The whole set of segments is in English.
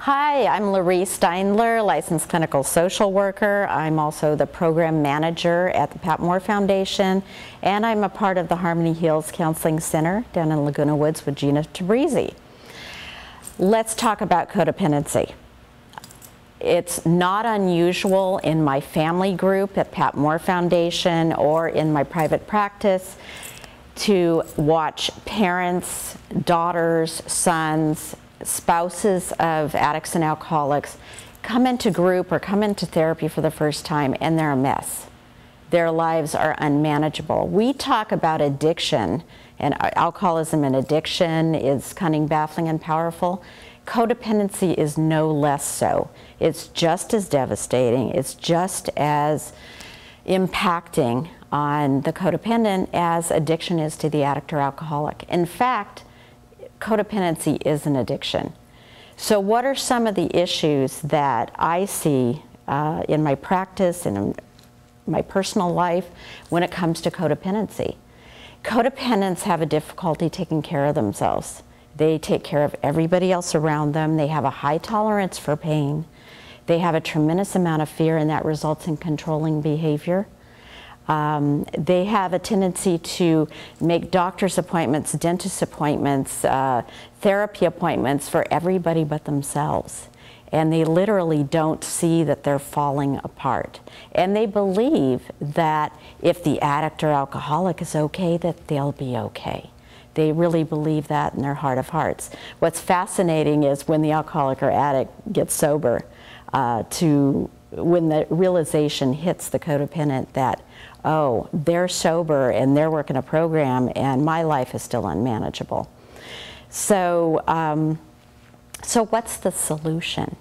Hi, I'm LaRhea Steindler, licensed clinical social worker. I'm also the program manager at the Pat Moore Foundation, and I'm a part of the Harmony Heals Counseling Center down in Laguna Woods with Gina Tabrizi. Let's talk about codependency. It's not unusual in my family group at Pat Moore Foundation or in my private practice to watch parents, daughters, sons, spouses of addicts and alcoholics come into group or come into therapy for the first time and they're a mess. Their lives are unmanageable. We talk about addiction, and alcoholism and addiction is cunning, baffling, and powerful. Codependency is no less so. It's just as devastating. It's just as impacting on the codependent as addiction is to the addict or alcoholic. In fact, codependency is an addiction. So what are some of the issues that I see in my practice and in my personal life when it comes to codependency? Codependents have a difficulty taking care of themselves. They take care of everybody else around them. They have a high tolerance for pain. They have a tremendous amount of fear, and that results in controlling behavior. They have a tendency to make doctor's appointments, dentist appointments, therapy appointments for everybody but themselves. And they literally don't see that they're falling apart. And they believe that if the addict or alcoholic is okay, that they'll be okay. They really believe that in their heart of hearts. What's fascinating is when the alcoholic or addict gets sober, when the realization hits the codependent that, oh, they're sober and they're working a program and my life is still unmanageable. So, so what's the solution?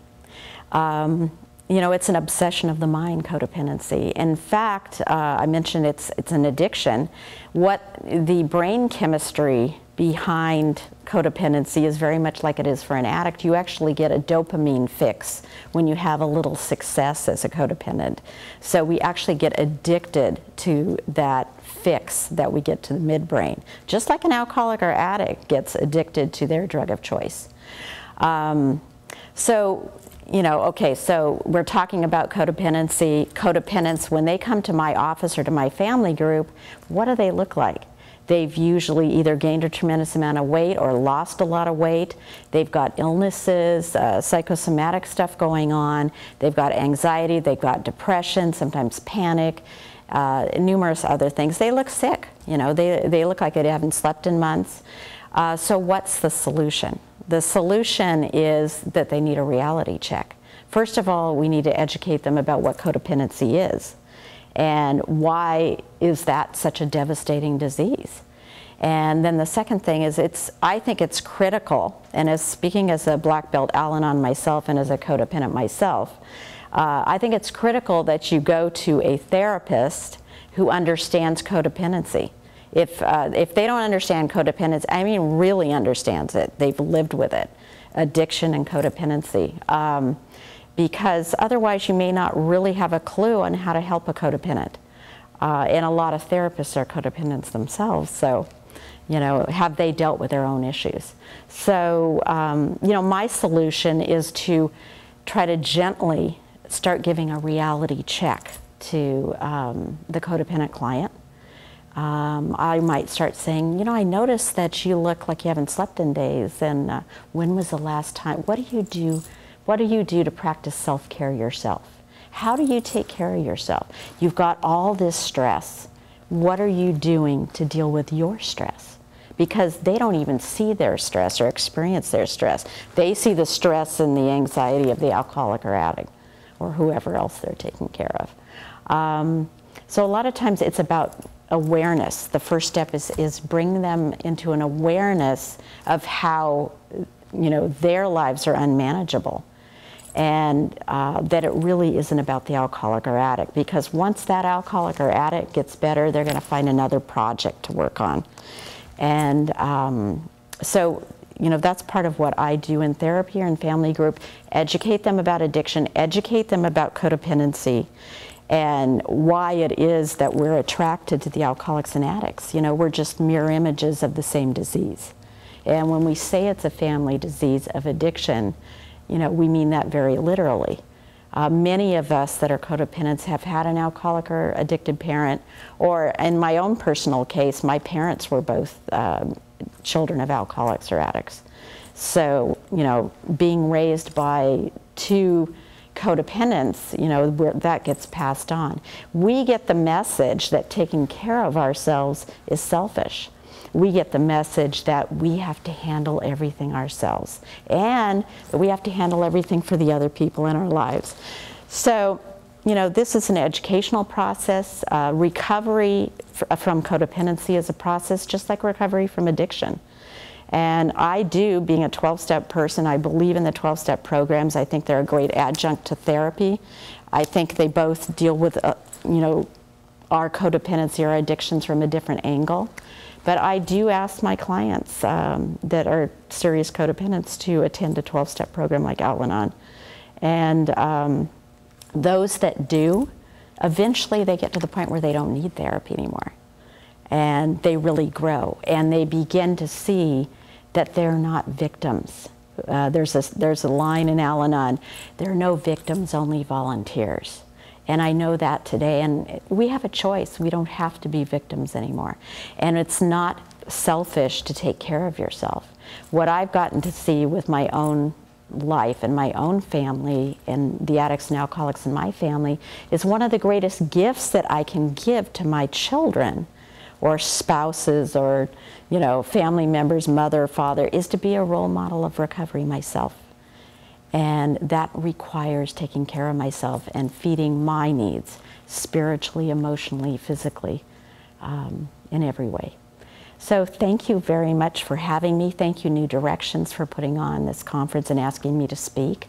You know, it's an obsession of the mind, codependency. In fact, I mentioned it's an addiction. What the brain chemistry behind codependency is very much like it is for an addict. You actually get a dopamine fix when you have a little success as a codependent. So we actually get addicted to that fix that we get to the midbrain, just like an alcoholic or addict gets addicted to their drug of choice. So, you know, okay, so we're talking about codependency. Codependents, when they come to my office or to my family group, what do they look like? They've usually either gained a tremendous amount of weight or lost a lot of weight. They've got illnesses, psychosomatic stuff going on. They've got anxiety, they've got depression, sometimes panic, numerous other things. They look sick, you know, they look like they haven't slept in months. So what's the solution? The solution is that they need a reality check. First of all, we need to educate them about what codependency is and why is that such a devastating disease. And then the second thing is I think it's critical, and as speaking as a black belt Al-Anon myself and as a codependent myself, I think it's critical that you go to a therapist who understands codependency. If they don't understand codependence, I mean really understands it, they've lived with it, addiction and codependency, because otherwise you may not really have a clue on how to help a codependent. And a lot of therapists are codependents themselves, so, you know, have they dealt with their own issues? So, you know, my solution is to try to gently start giving a reality check to the codependent client. I might start saying, you know, I noticed that you look like you haven't slept in days, and when was the last time? What do you do? What do you do to practice self-care yourself? How do you take care of yourself? You've got all this stress. What are you doing to deal with your stress? Because they don't even see their stress or experience their stress. They see the stress and the anxiety of the alcoholic or addict or whoever else they're taking care of. So a lot of times it's about awareness. The first step is bring them into an awareness of how, you know, their lives are unmanageable, and that it really isn't about the alcoholic or addict, because once that alcoholic or addict gets better, they're going to find another project to work on. And so, you know, that's part of what I do in therapy or in family group. Educate them about addiction, educate them about codependency, and why it is that we're attracted to the alcoholics and addicts. You know, we're just mirror images of the same disease. And when we say it's a family disease of addiction, you know, we mean that very literally. Many of us that are codependents have had an alcoholic or addicted parent, or in my own personal case, my parents were both children of alcoholics or addicts. So, you know, being raised by two codependents, you know, that gets passed on. We get the message that taking care of ourselves is selfish. We get the message that we have to handle everything ourselves, and that we have to handle everything for the other people in our lives. So, you know, this is an educational process. Recovery from codependency is a process just like recovery from addiction. And I do, being a 12-step person, I believe in the 12-step programs. I think they're a great adjunct to therapy. I think they both deal with, you know, our codependency or addictions from a different angle. But I do ask my clients that are serious codependents to attend a 12-step program like Al-Anon. And those that do, eventually they get to the point where they don't need therapy anymore. And they really grow, and they begin to see that they're not victims. There's a line in Al-Anon, there are no victims, only volunteers. And I know that today, and we have a choice. We don't have to be victims anymore. And it's not selfish to take care of yourself. What I've gotten to see with my own life and my own family and the addicts and alcoholics in my family is one of the greatest gifts that I can give to my children or spouses or, you know, family members, mother, father, is to be a role model of recovery myself. And that requires taking care of myself and feeding my needs, spiritually, emotionally, physically, in every way. So thank you very much for having me. Thank you, New Directions, for putting on this conference and asking me to speak.